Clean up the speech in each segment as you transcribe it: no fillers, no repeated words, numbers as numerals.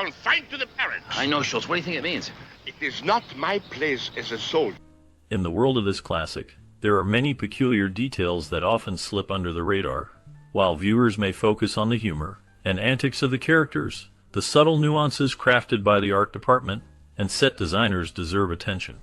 confined to the barracks. I know, Schultz. What do you think it means? It is not my place as a soldier. In the world of this classic, there are many peculiar details that often slip under the radar. While viewers may focus on the humor and antics of the characters, the subtle nuances crafted by the art department and set designers deserve attention.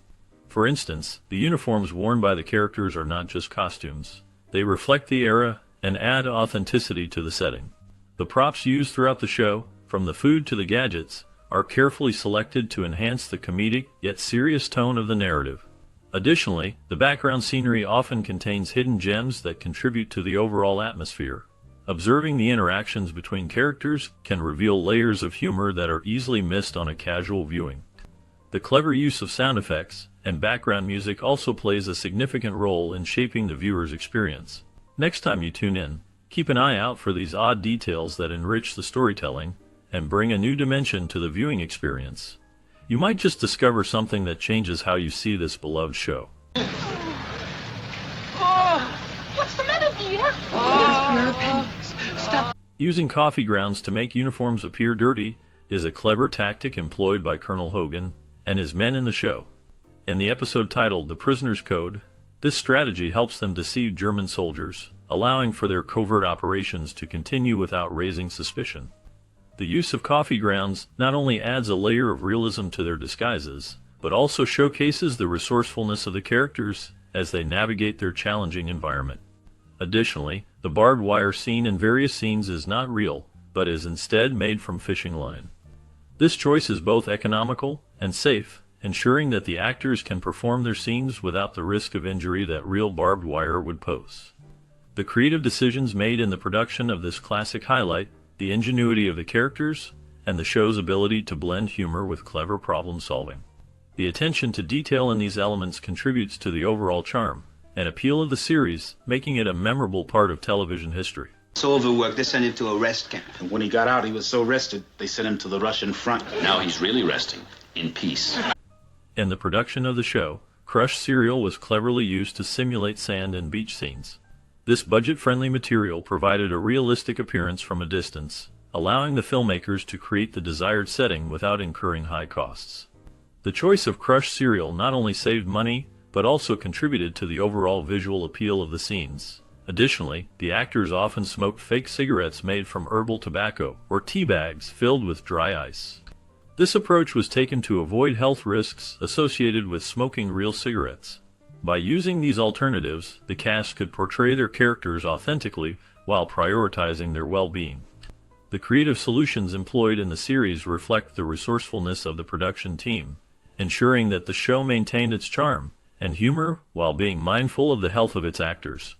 For instance, the uniforms worn by the characters are not just costumes. They reflect the era and add authenticity to the setting. The props used throughout the show, from the food to the gadgets, are carefully selected to enhance the comedic yet serious tone of the narrative. Additionally, the background scenery often contains hidden gems that contribute to the overall atmosphere. Observing the interactions between characters can reveal layers of humor that are easily missed on a casual viewing. The clever use of sound effects and background music also plays a significant role in shaping the viewer's experience. Next time you tune in, keep an eye out for these odd details that enrich the storytelling and bring a new dimension to the viewing experience. You might just discover something that changes how you see this beloved show. Oh, what's the matter, dear? Stop. Using coffee grounds to make uniforms appear dirty is a clever tactic employed by Colonel Hogan and his men in the show. In the episode titled The Prisoner's Code, this strategy helps them deceive German soldiers, allowing for their covert operations to continue without raising suspicion. The use of coffee grounds not only adds a layer of realism to their disguises, but also showcases the resourcefulness of the characters as they navigate their challenging environment. Additionally, the barbed wire seen in various scenes is not real, but is instead made from fishing line. This choice is both economical and safe, ensuring that the actors can perform their scenes without the risk of injury that real barbed wire would pose. The creative decisions made in the production of this classic highlight the ingenuity of the characters and the show's ability to blend humor with clever problem solving. The attention to detail in these elements contributes to the overall charm and appeal of the series, making it a memorable part of television history. So overworked, they sent him to a rest camp. And when he got out, he was so rested, they sent him to the Russian front. Now he's really resting, in peace. In the production of the show, crushed cereal was cleverly used to simulate sand and beach scenes. This budget-friendly material provided a realistic appearance from a distance, allowing the filmmakers to create the desired setting without incurring high costs. The choice of crushed cereal not only saved money, but also contributed to the overall visual appeal of the scenes. Additionally, the actors often smoked fake cigarettes made from herbal tobacco or tea bags filled with dry ice. This approach was taken to avoid health risks associated with smoking real cigarettes. By using these alternatives, the cast could portray their characters authentically while prioritizing their well-being. The creative solutions employed in the series reflect the resourcefulness of the production team, ensuring that the show maintained its charm and humor while being mindful of the health of its actors.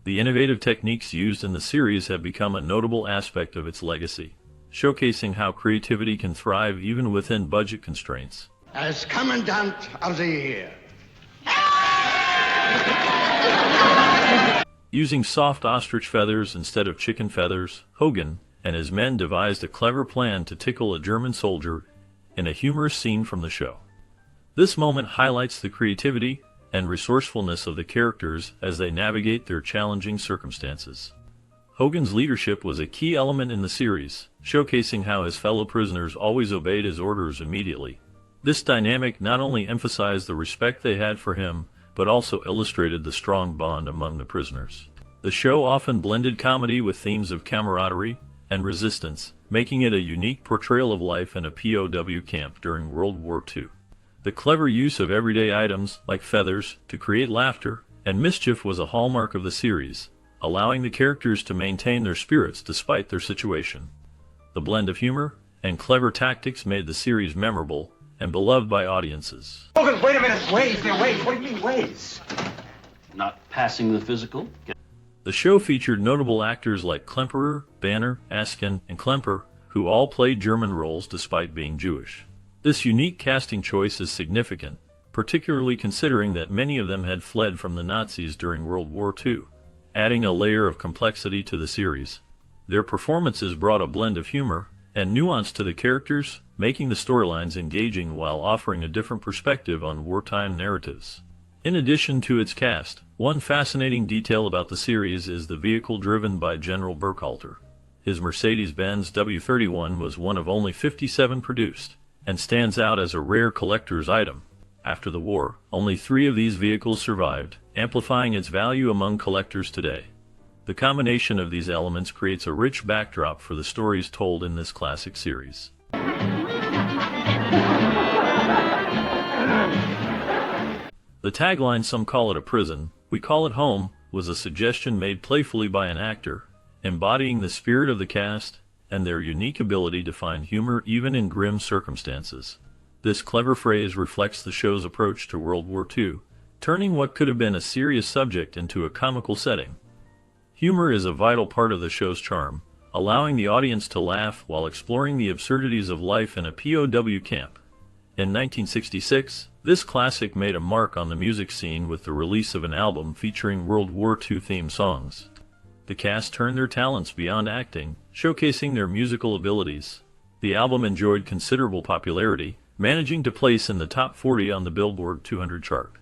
The innovative techniques used in the series have become a notable aspect of its legacy, showcasing how creativity can thrive even within budget constraints. As Commandant of the Year. Using soft ostrich feathers instead of chicken feathers, Hogan and his men devised a clever plan to tickle a German soldier in a humorous scene from the show. This moment highlights the creativity and resourcefulness of the characters as they navigate their challenging circumstances. Hogan's leadership was a key element in the series, showcasing how his fellow prisoners always obeyed his orders immediately. This dynamic not only emphasized the respect they had for him, but also illustrated the strong bond among the prisoners. The show often blended comedy with themes of camaraderie and resistance, making it a unique portrayal of life in a POW camp during World War II. The clever use of everyday items, like feathers, to create laughter and mischief was a hallmark of the series, allowing the characters to maintain their spirits despite their situation. The blend of humor and clever tactics made the series memorable and beloved by audiences. Hogan, wait a minute. Ways, they're ways. What do you mean ways? Not passing the physical? The show featured notable actors like Klemperer, Banner, Askin, and Klemper, who all played German roles despite being Jewish. This unique casting choice is significant, particularly considering that many of them had fled from the Nazis during World War II, adding a layer of complexity to the series. Their performances brought a blend of humor and nuance to the characters, making the storylines engaging while offering a different perspective on wartime narratives. In addition to its cast, one fascinating detail about the series is the vehicle driven by General Burkhalter. His Mercedes-Benz W31 was one of only 57 produced, and stands out as a rare collector's item. After the war, only 3 of these vehicles survived, amplifying its value among collectors today. The combination of these elements creates a rich backdrop for the stories told in this classic series. The tagline, "Some call it a prison, we call it home," was a suggestion made playfully by an actor, embodying the spirit of the cast and their unique ability to find humor even in grim circumstances. This clever phrase reflects the show's approach to World War II, turning what could have been a serious subject into a comical setting. Humor is a vital part of the show's charm, allowing the audience to laugh while exploring the absurdities of life in a POW camp. In 1966, this classic made a mark on the music scene with the release of an album featuring World War II theme songs. The cast turned their talents beyond acting, showcasing their musical abilities. The album enjoyed considerable popularity, managing to place in the top 40 on the Billboard 200 chart.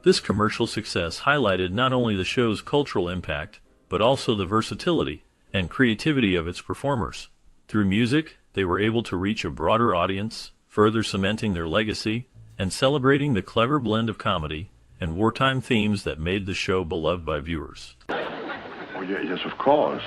This commercial success highlighted not only the show's cultural impact, but also the versatility and creativity of its performers. Through music, they were able to reach a broader audience, further cementing their legacy and celebrating the clever blend of comedy and wartime themes that made the show beloved by viewers. Oh, yes, of course.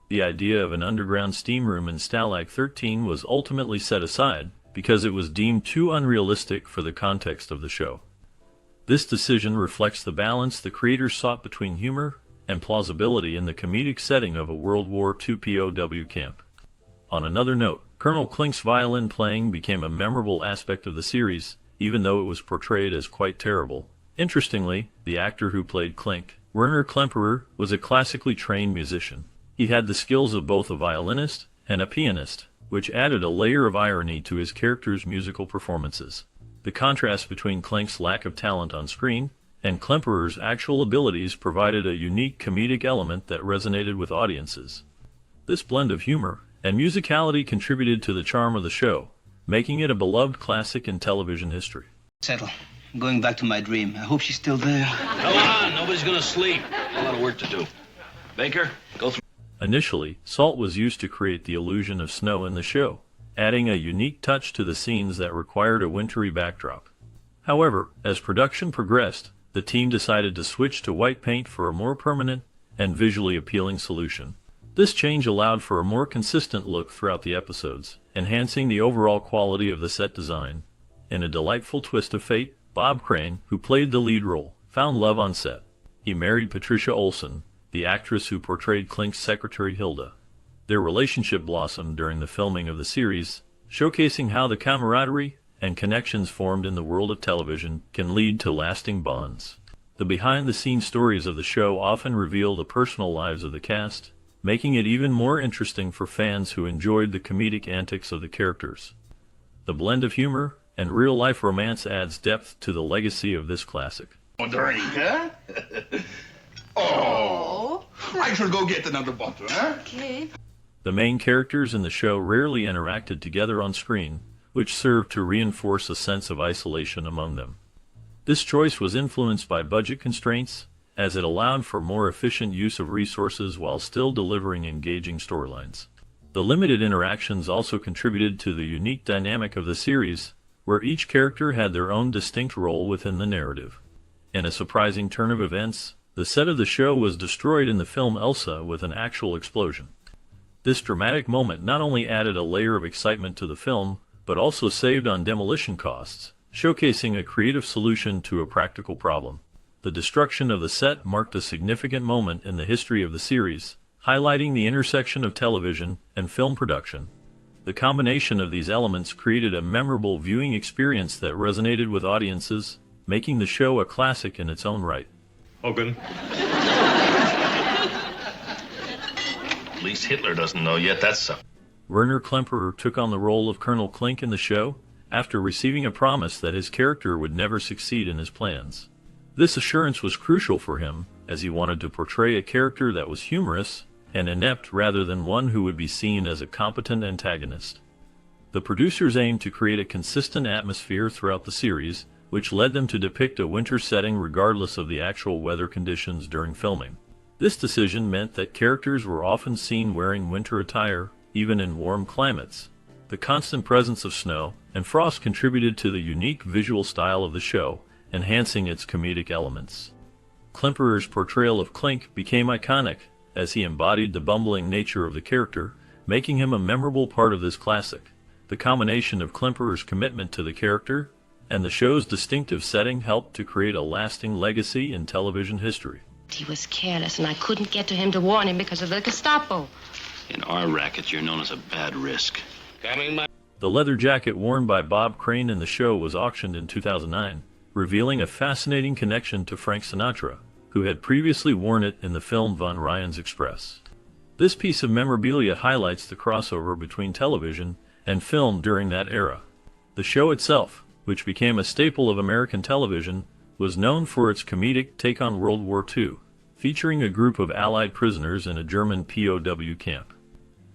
The idea of an underground steam room in Stalag 13 was ultimately set aside because it was deemed too unrealistic for the context of the show. This decision reflects the balance the creators sought between humor and plausibility in the comedic setting of a World War II POW camp. On another note, Colonel Klink's violin playing became a memorable aspect of the series, even though it was portrayed as quite terrible. Interestingly, the actor who played Klink, Werner Klemperer, was a classically trained musician. He had the skills of both a violinist and a pianist, which added a layer of irony to his character's musical performances. The contrast between Klink's lack of talent on screen and Klemperer's actual abilities provided a unique comedic element that resonated with audiences. This blend of humor and musicality contributed to the charm of the show, making it a beloved classic in television history. Settle. I'm going back to my dream. I hope she's still there. Come on, nobody's gonna sleep. A lot of work to do. Baker, go through. Initially, salt was used to create the illusion of snow in the show, adding a unique touch to the scenes that required a wintry backdrop. However, as production progressed, the team decided to switch to white paint for a more permanent and visually appealing solution. This change allowed for a more consistent look throughout the episodes, enhancing the overall quality of the set design. In a delightful twist of fate, Bob Crane, who played the lead role, found love on set. He married Patricia Olson, the actress who portrayed Klink's secretary Hilda. Their relationship blossomed during the filming of the series, showcasing how the camaraderie and connections formed in the world of television can lead to lasting bonds. The behind-the-scenes stories of the show often reveal the personal lives of the cast, making it even more interesting for fans who enjoyed the comedic antics of the characters. The blend of humor and real-life romance adds depth to the legacy of this classic. Drink, huh? Oh, I shall go get another bottle, huh? Okay. The main characters in the show rarely interacted together on screen, which served to reinforce a sense of isolation among them. This choice was influenced by budget constraints, as it allowed for more efficient use of resources while still delivering engaging storylines. The limited interactions also contributed to the unique dynamic of the series, where each character had their own distinct role within the narrative. In a surprising turn of events, the set of the show was destroyed in the film Elsa with an actual explosion. This dramatic moment not only added a layer of excitement to the film, but also saved on demolition costs, showcasing a creative solution to a practical problem. The destruction of the set marked a significant moment in the history of the series, highlighting the intersection of television and film production. The combination of these elements created a memorable viewing experience that resonated with audiences, making the show a classic in its own right. Hogan. At least Hitler doesn't know yet, that's something. Werner Klemperer took on the role of Colonel Klink in the show after receiving a promise that his character would never succeed in his plans. This assurance was crucial for him, as he wanted to portray a character that was humorous and inept rather than one who would be seen as a competent antagonist. The producers aimed to create a consistent atmosphere throughout the series, which led them to depict a winter setting regardless of the actual weather conditions during filming. This decision meant that characters were often seen wearing winter attire, even in warm climates. The constant presence of snow and frost contributed to the unique visual style of the show, enhancing its comedic elements. Klemperer's portrayal of Klink became iconic, as he embodied the bumbling nature of the character, making him a memorable part of this classic. The combination of Klemperer's commitment to the character and the show's distinctive setting helped to create a lasting legacy in television history. He was careless, and I couldn't get to him to warn him because of the Gestapo. In our racket, you're known as a bad risk. The leather jacket worn by Bob Crane in the show was auctioned in 2009, revealing a fascinating connection to Frank Sinatra, who had previously worn it in the film Von Ryan's Express. This piece of memorabilia highlights the crossover between television and film during that era. The show itself, which became a staple of American television, was known for its comedic take on World War II, featuring a group of Allied prisoners in a German POW camp.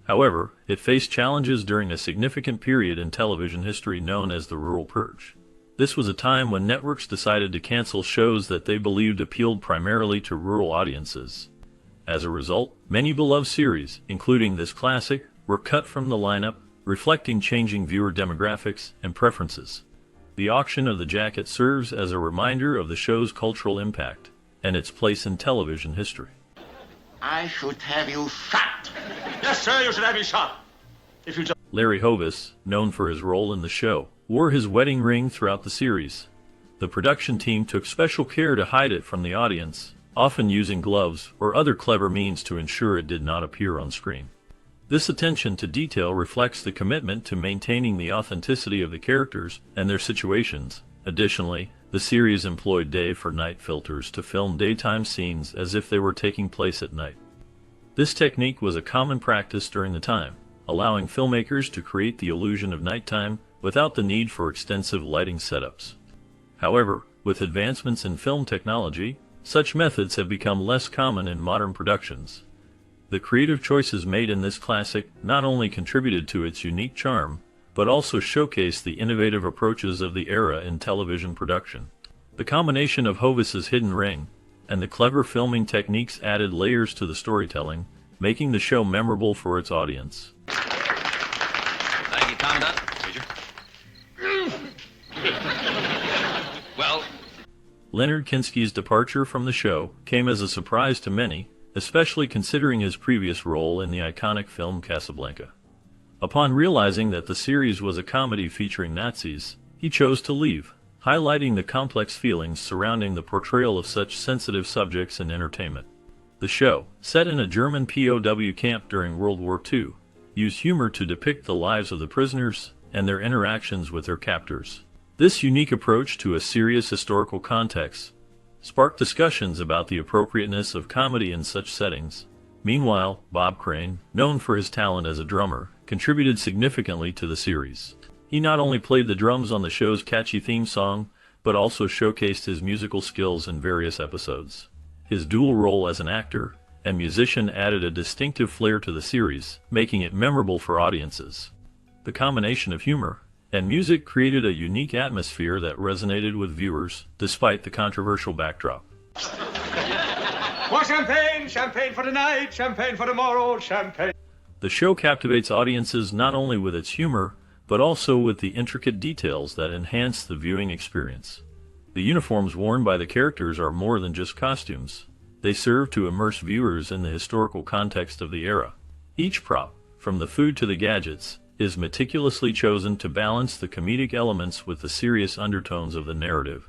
However, it faced challenges during a significant period in television history known as the Rural Purge. This was a time when networks decided to cancel shows that they believed appealed primarily to rural audiences. As a result, many beloved series, including this classic, were cut from the lineup, reflecting changing viewer demographics and preferences. The auction of the jacket serves as a reminder of the show's cultural impact and its place in television history. I should have you shot. Yes, sir, you should have me shot. If you just... Larry Hovis, known for his role in the show, wore his wedding ring throughout the series. The production team took special care to hide it from the audience, often using gloves or other clever means to ensure it did not appear on screen. This attention to detail reflects the commitment to maintaining the authenticity of the characters and their situations. Additionally, the series employed day-for-night filters to film daytime scenes as if they were taking place at night. This technique was a common practice during the time, allowing filmmakers to create the illusion of nighttime without the need for extensive lighting setups. However, with advancements in film technology, such methods have become less common in modern productions. The creative choices made in this classic not only contributed to its unique charm, but also showcased the innovative approaches of the era in television production. The combination of Hovis's hidden ring and the clever filming techniques added layers to the storytelling, making the show memorable for its audience. Thank you, Commandant. Major. Well, Leonard Kinski's departure from the show came as a surprise to many, especially considering his previous role in the iconic film Casablanca. Upon realizing that the series was a comedy featuring Nazis, he chose to leave, highlighting the complex feelings surrounding the portrayal of such sensitive subjects in entertainment. The show, set in a German POW camp during World War II, used humor to depict the lives of the prisoners and their interactions with their captors. This unique approach to a serious historical context sparked discussions about the appropriateness of comedy in such settings. Meanwhile, Bob Crane, known for his talent as a drummer, contributed significantly to the series. He not only played the drums on the show's catchy theme song, but also showcased his musical skills in various episodes. His dual role as an actor and musician added a distinctive flair to the series, making it memorable for audiences. The combination of humor and music created a unique atmosphere that resonated with viewers, despite the controversial backdrop. More champagne, champagne for tonight, champagne for tomorrow, champagne. The show captivates audiences not only with its humor, but also with the intricate details that enhance the viewing experience. The uniforms worn by the characters are more than just costumes. They serve to immerse viewers in the historical context of the era. Each prop, from the food to the gadgets, is meticulously chosen to balance the comedic elements with the serious undertones of the narrative.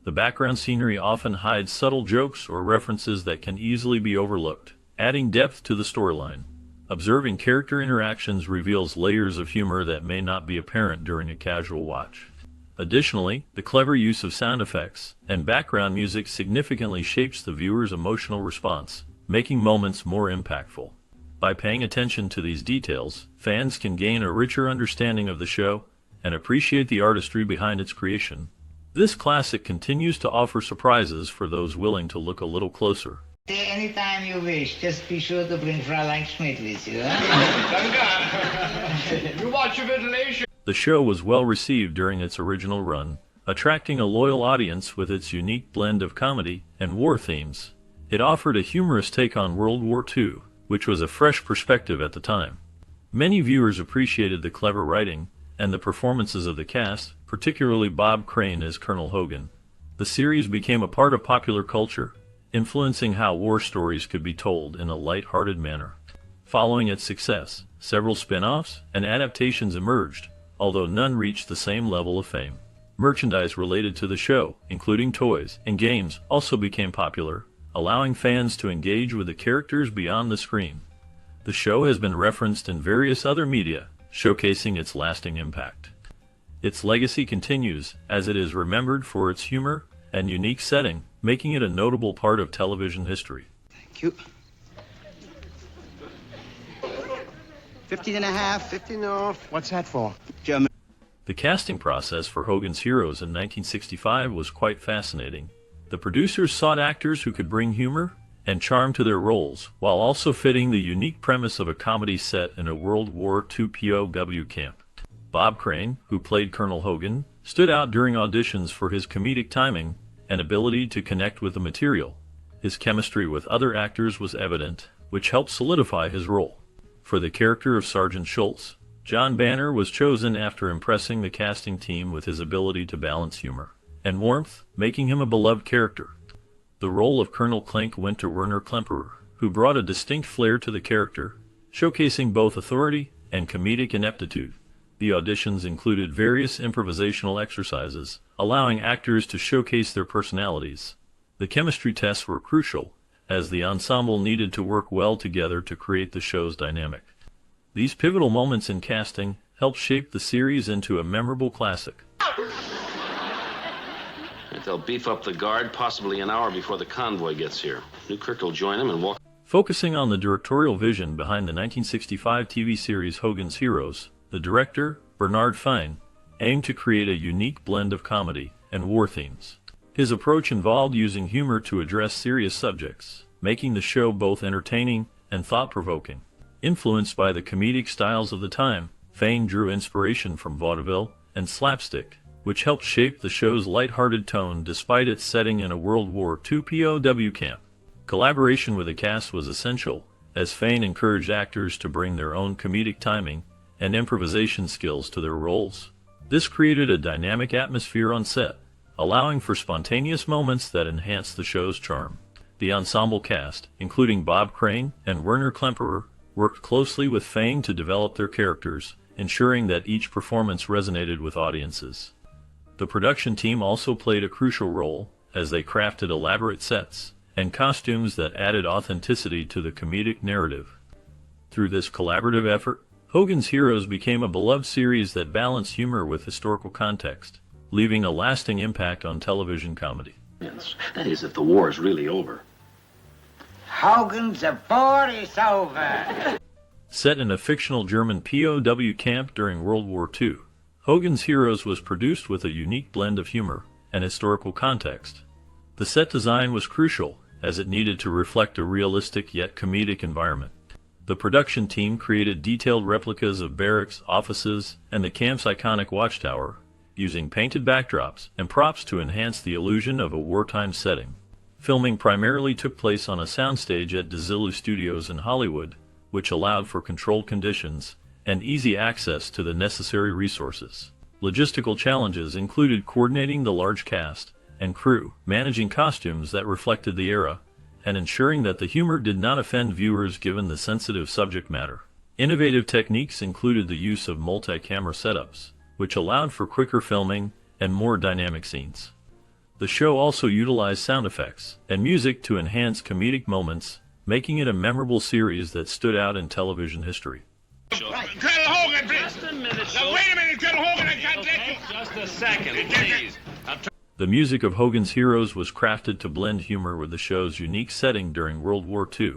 The background scenery often hides subtle jokes or references that can easily be overlooked, adding depth to the storyline. Observing character interactions reveals layers of humor that may not be apparent during a casual watch. Additionally, the clever use of sound effects and background music significantly shapes the viewer's emotional response, making moments more impactful. By paying attention to these details, fans can gain a richer understanding of the show and appreciate the artistry behind its creation. This classic continues to offer surprises for those willing to look a little closer. Anytime you wish, just be sure to bring Fräulein Schmidt with you, huh? You watch your ventilation. The show was well received during its original run, attracting a loyal audience with its unique blend of comedy and war themes. It offered a humorous take on World War II, which was a fresh perspective at the time. Many viewers appreciated the clever writing and the performances of the cast, particularly Bob Crane as Colonel Hogan. The series became a part of popular culture, influencing how war stories could be told in a light-hearted manner. Following its success, several spin-offs and adaptations emerged, although none reached the same level of fame. Merchandise related to the show, including toys and games, also became popular, allowing fans to engage with the characters beyond the screen. The show has been referenced in various other media, showcasing its lasting impact. Its legacy continues, as it is remembered for its humor and unique setting, making it a notable part of television history. Thank you. 15 and a half. 15 off. What's that for? German. The casting process for Hogan's Heroes in 1965 was quite fascinating. The producers sought actors who could bring humor and charm to their roles, while also fitting the unique premise of a comedy set in a World War II POW camp. Bob Crane, who played Colonel Hogan, stood out during auditions for his comedic timing and ability to connect with the material. His chemistry with other actors was evident, which helped solidify his role. For the character of Sergeant Schultz, John Banner was chosen after impressing the casting team with his ability to balance humor and warmth, making him a beloved character. The role of Colonel Klink went to Werner Klemperer, who brought a distinct flair to the character, showcasing both authority and comedic ineptitude. The auditions included various improvisational exercises, allowing actors to showcase their personalities. The chemistry tests were crucial, as the ensemble needed to work well together to create the show's dynamic. These pivotal moments in casting helped shape the series into a memorable classic. They'll beef up the guard possibly an hour before the convoy gets here. Newkirk will join them and walk. Focusing on the directorial vision behind the 1965 TV series Hogan's Heroes, the director, Bernard Fine, aimed to create a unique blend of comedy and war themes. His approach involved using humor to address serious subjects, making the show both entertaining and thought-provoking. Influenced by the comedic styles of the time, Fane drew inspiration from vaudeville and slapstick, which helped shape the show's light-hearted tone despite its setting in a World War II POW camp. Collaboration with the cast was essential, as Fane encouraged actors to bring their own comedic timing and improvisation skills to their roles. This created a dynamic atmosphere on set, allowing for spontaneous moments that enhanced the show's charm. The ensemble cast, including Bob Crane and Werner Klemperer, worked closely with Fane to develop their characters, ensuring that each performance resonated with audiences. The production team also played a crucial role, as they crafted elaborate sets and costumes that added authenticity to the comedic narrative. Through this collaborative effort, Hogan's Heroes became a beloved series that balanced humor with historical context, leaving a lasting impact on television comedy. That is, if the war is really over. Hogan's the war is over. Set in a fictional German POW camp during World War II, Hogan's Heroes was produced with a unique blend of humor and historical context. The set design was crucial, as it needed to reflect a realistic yet comedic environment. The production team created detailed replicas of barracks, offices, and the camp's iconic watchtower, using painted backdrops and props to enhance the illusion of a wartime setting. Filming primarily took place on a soundstage at DeZillu Studios in Hollywood, which allowed for controlled conditions and easy access to the necessary resources. Logistical challenges included coordinating the large cast and crew, managing costumes that reflected the era, and ensuring that the humor did not offend viewers given the sensitive subject matter. Innovative techniques included the use of multi-camera setups, which allowed for quicker filming and more dynamic scenes. The show also utilized sound effects and music to enhance comedic moments, making it a memorable series that stood out in television history. Colonel Hogan, please. Just a minute, Now, wait a minute, Colonel Hogan, I can't let you. Just a second, please. The music of Hogan's Heroes was crafted to blend humor with the show's unique setting during World War II.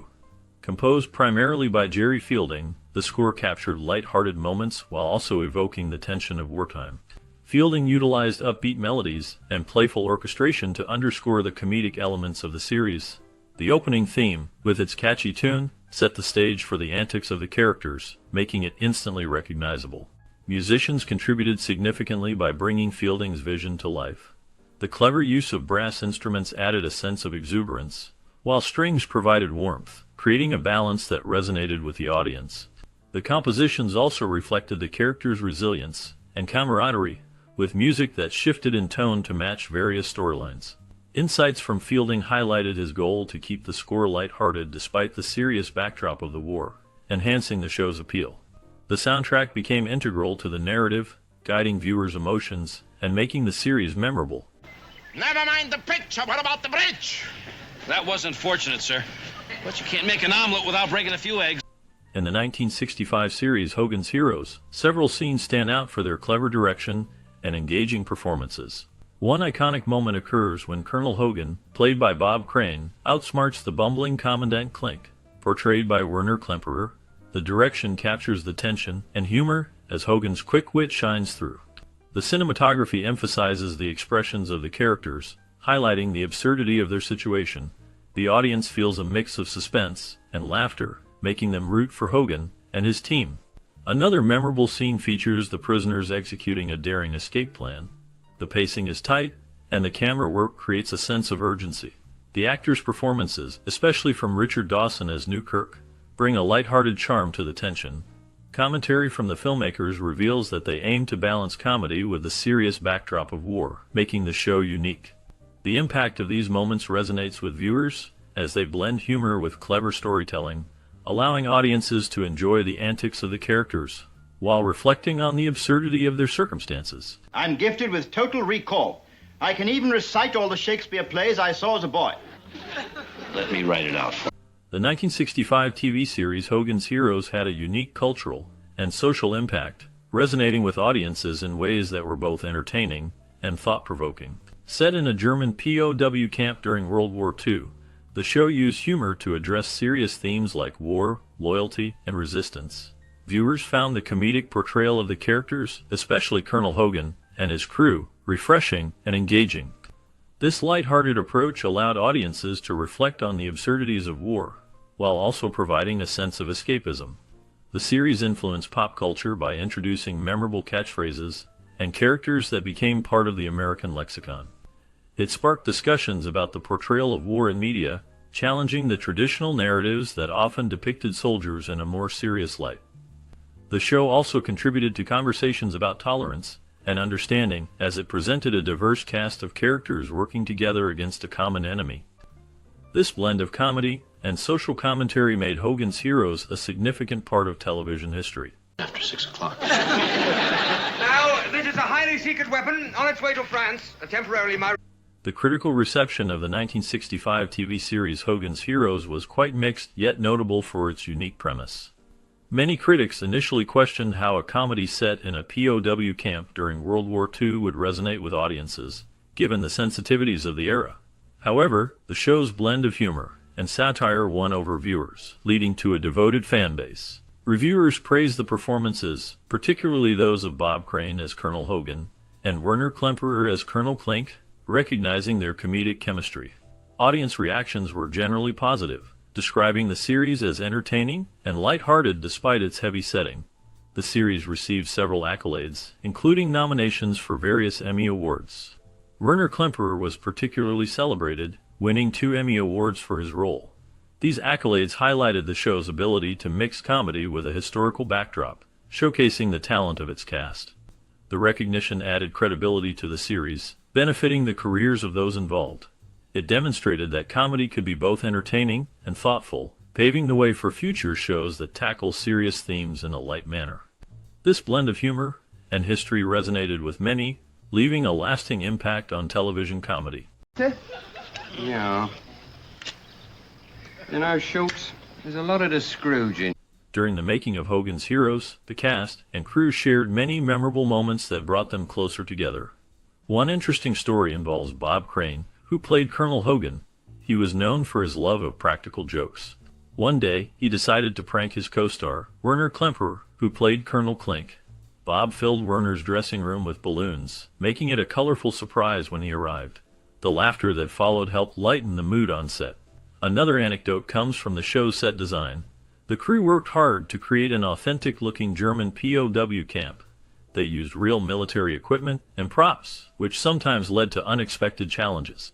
Composed primarily by Jerry Fielding, the score captured light-hearted moments while also evoking the tension of wartime. Fielding utilized upbeat melodies and playful orchestration to underscore the comedic elements of the series. The opening theme, with its catchy tune, set the stage for the antics of the characters, making it instantly recognizable. Musicians contributed significantly by bringing Fielding's vision to life. The clever use of brass instruments added a sense of exuberance, while strings provided warmth, creating a balance that resonated with the audience. The compositions also reflected the characters' resilience and camaraderie, with music that shifted in tone to match various storylines. Insights from Fielding highlighted his goal to keep the score lighthearted despite the serious backdrop of the war, enhancing the show's appeal. The soundtrack became integral to the narrative, guiding viewers' emotions and making the series memorable. Never mind the picture. What about the bridge? That wasn't fortunate, sir. But you can't make an omelet without breaking a few eggs. In the 1965 series Hogan's Heroes, several scenes stand out for their clever direction and engaging performances. One iconic moment occurs when Colonel Hogan, played by Bob Crane, outsmarts the bumbling Commandant Klink, portrayed by Werner Klemperer. The direction captures the tension and humor as Hogan's quick wit shines through. The cinematography emphasizes the expressions of the characters, highlighting the absurdity of their situation. The audience feels a mix of suspense and laughter, making them root for Hogan and his team. Another memorable scene features the prisoners executing a daring escape plan. The pacing is tight, and the camera work creates a sense of urgency. The actors' performances, especially from Richard Dawson as Newkirk, bring a lighthearted charm to the tension. Commentary from the filmmakers reveals that they aim to balance comedy with the serious backdrop of war, making the show unique. The impact of these moments resonates with viewers as they blend humor with clever storytelling, allowing audiences to enjoy the antics of the characters while reflecting on the absurdity of their circumstances. I'm gifted with total recall. I can even recite all the Shakespeare plays I saw as a boy. Let me write it out. The 1965 TV series Hogan's Heroes had a unique cultural and social impact, resonating with audiences in ways that were both entertaining and thought-provoking. Set in a German POW camp during World War II, the show used humor to address serious themes like war, loyalty, and resistance. Viewers found the comedic portrayal of the characters, especially Colonel Hogan and his crew, refreshing and engaging. This light-hearted approach allowed audiences to reflect on the absurdities of war, while also providing a sense of escapism. The series influenced pop culture by introducing memorable catchphrases and characters that became part of the American lexicon. It sparked discussions about the portrayal of war in media, challenging the traditional narratives that often depicted soldiers in a more serious light. The show also contributed to conversations about tolerance and understanding, as it presented a diverse cast of characters working together against a common enemy. This blend of comedy and social commentary made Hogan's Heroes a significant part of television history. After 6 o'clock. Now, this is a highly secret weapon on its way to France, temporarily my... The critical reception of the 1965 TV series Hogan's Heroes was quite mixed, yet notable for its unique premise. Many critics initially questioned how a comedy set in a POW camp during World War II would resonate with audiences, given the sensitivities of the era. However, the show's blend of humor and satire won over viewers, leading to a devoted fan base. Reviewers praised the performances, particularly those of Bob Crane as Colonel Hogan and Werner Klemperer as Colonel Klink, recognizing their comedic chemistry. Audience reactions were generally positive, describing the series as entertaining and lighthearted despite its heavy setting. The series received several accolades, including nominations for various Emmy Awards. Werner Klemperer was particularly celebrated, winning 2 Emmy Awards for his role. These accolades highlighted the show's ability to mix comedy with a historical backdrop, showcasing the talent of its cast. The recognition added credibility to the series, benefiting the careers of those involved. It demonstrated that comedy could be both entertaining and thoughtful, paving the way for future shows that tackle serious themes in a light manner. This blend of humor and history resonated with many, leaving a lasting impact on television comedy. Yeah. You know, Schultz, there's a lot of the Scrooging. During the making of Hogan's Heroes, the cast and crew shared many memorable moments that brought them closer together. One interesting story involves Bob Crane, who played Colonel Hogan. He was known for his love of practical jokes. One day, he decided to prank his co-star, Werner Klemperer, who played Colonel Klink. Bob filled Werner's dressing room with balloons, making it a colorful surprise when he arrived. The laughter that followed helped lighten the mood on set. Another anecdote comes from the show's set design. The crew worked hard to create an authentic-looking German POW camp, They used real military equipment and props, which sometimes led to unexpected challenges.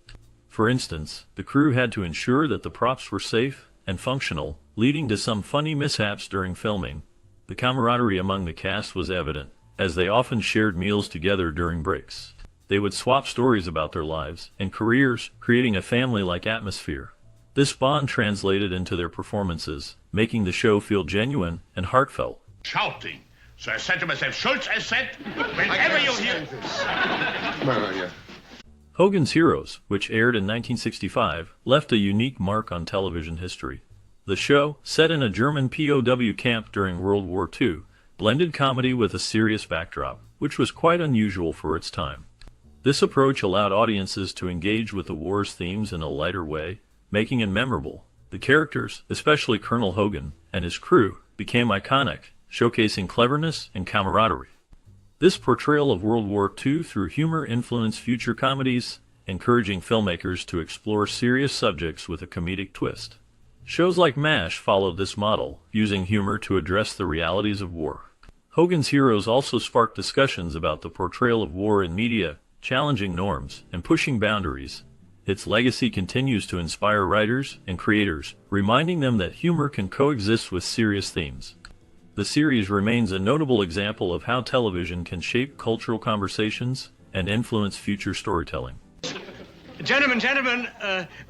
For instance, the crew had to ensure that the props were safe and functional, leading to some funny mishaps during filming. The camaraderie among the cast was evident, as they often shared meals together during breaks. They would swap stories about their lives and careers, creating a family-like atmosphere. This bond translated into their performances, making the show feel genuine and heartfelt. Shouting. So I said to myself, Schultz, I said, whenever you hear... Well, yeah. Hogan's Heroes, which aired in 1965, left a unique mark on television history. The show, set in a German POW camp during World War II, blended comedy with a serious backdrop, which was quite unusual for its time. This approach allowed audiences to engage with the war's themes in a lighter way, making it memorable. The characters, especially Colonel Hogan and his crew, became iconic, showcasing cleverness and camaraderie. This portrayal of World War II through humor influenced future comedies, encouraging filmmakers to explore serious subjects with a comedic twist. Shows like MASH followed this model, using humor to address the realities of war. Hogan's Heroes also sparked discussions about the portrayal of war in media, challenging norms and pushing boundaries. Its legacy continues to inspire writers and creators, reminding them that humor can coexist with serious themes. The series remains a notable example of how television can shape cultural conversations and influence future storytelling. Gentlemen,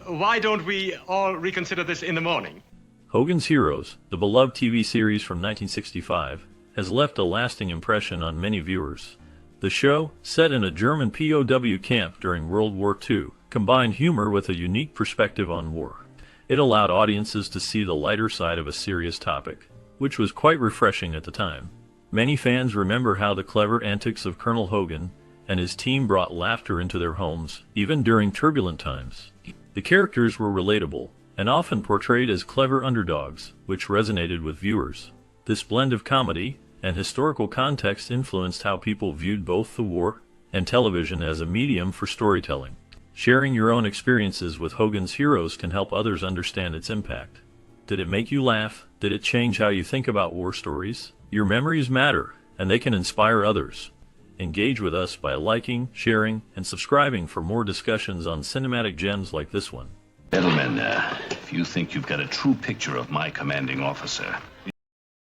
why don't we all reconsider this in the morning? Hogan's Heroes, the beloved TV series from 1965, has left a lasting impression on many viewers. The show, set in a German POW camp during World War II, combined humor with a unique perspective on war. It allowed audiences to see the lighter side of a serious topic, which was quite refreshing at the time. Many fans remember how the clever antics of Colonel Hogan and his team brought laughter into their homes, even during turbulent times. The characters were relatable, and often portrayed as clever underdogs, which resonated with viewers. This blend of comedy and historical context influenced how people viewed both the war and television as a medium for storytelling. Sharing your own experiences with Hogan's Heroes can help others understand its impact. Did it make you laugh? Did it change how you think about war stories? Your memories matter, and they can inspire others. Engage with us by liking, sharing, and subscribing for more discussions on cinematic gems like this one. Gentlemen, if you think you've got a true picture of my commanding officer,